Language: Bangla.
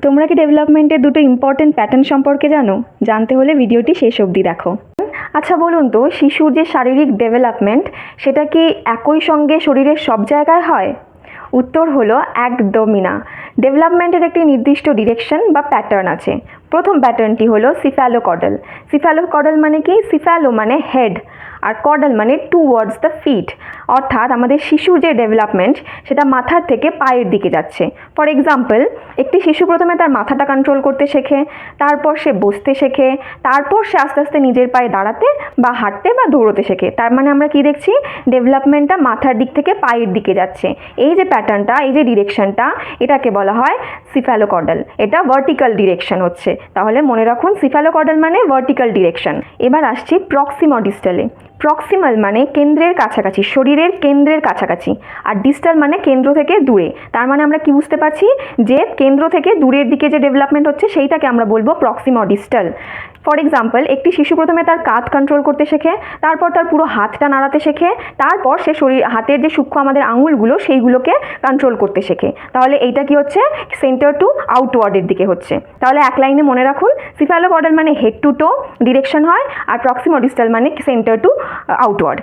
তোমরা কি ডেভেলপমেন্টের দুটো ইম্পর্টেন্ট প্যাটার্ন সম্পর্কে জানো? জানতে হলে ভিডিওটি শেষ অবধি দেখো। আচ্ছা বলুন তো, শিশুর যে শারীরিক ডেভেলপমেন্ট সেটা কি একই সঙ্গে শরীরের সব জায়গায় হয়? উত্তর হলো একদমই না। ডেভেলপমেন্টের একটি নির্দিষ্ট ডিরেকশন বা প্যাটার্ন আছে। প্রথম প্যাটার্নটি হলো সিফ্যালোকডাল। সিফ্যালোকডাল মানে কি? সিফ্যালো মানে হেড আর কডাল মানে টুওয়ার্ডস দ্য ফিট, অর্থাৎ আমাদের শিশুর যে ডেভেলপমেন্ট সেটা মাথার থেকে পায়ের দিকে যাচ্ছে। ফর এক্সাম্পল, একটি শিশু প্রথমে তার মাথাটা কন্ট্রোল করতে শেখে, তারপর সে বসতে শেখে, তারপর সে আস্তে আস্তে নিজের পায়ে দাঁড়াতে বা হাঁটতে বা দৌড়তে শেখে। তার মানে আমরা কি দেখছি? ডেভেলপমেন্টটা মাথার দিক থেকে পায়ের দিকে যাচ্ছে। এই যে প্যাটার্নটা, এই যে ডিরেকশনটা, এটাকে বলা হয় সিফ্যালোকডাল। এটা ভার্টিক্যাল ডিরেকশন হচ্ছে। তাহলে মনে রাখুন, সিফ্যালোকডাল মানে ভার্টিক্যাল ডিরেকশন। এবার আসছি প্রক্সিমোডিস্টালে। প্রক্সিমাল মানে কেন্দ্রের কাছাকাছি, শরীরের কেন্দ্রের কাছাকাছি, আর ডিস্টাল মানে কেন্দ্র থেকে দূরে। তার মানে আমরা কি বুঝতে পারছি? যে কেন্দ্র থেকে দূরের দিকে যে ডেভেলপমেন্ট হচ্ছে সেইটাকে আমরা বলবো প্রক্সিমোডিস্টাল। ফর এক্সাম্পল, একটি শিশু প্রথমে তার কাঁধ কন্ট্রোল করতে শেখে, তারপর তার পুরো হাতটা নাড়াতে শেখে, তারপর সে হাতের যে সূক্ষ্ম আমাদের আঙুলগুলো সেইগুলোকে কন্ট্রোল করতে শেখে। তাহলে এইটা কি হচ্ছে? সেন্টার টু আউটওয়ার্ডের দিকে হচ্ছে। তাহলে এক লাইনে মনে রাখুন, সিফ্যালোকডাল মানে হেড টু টো ডিরেকশন হয়, আর প্রক্সিমোডিস্টাল মানে সেন্টার টু আউটওয়ার্ড।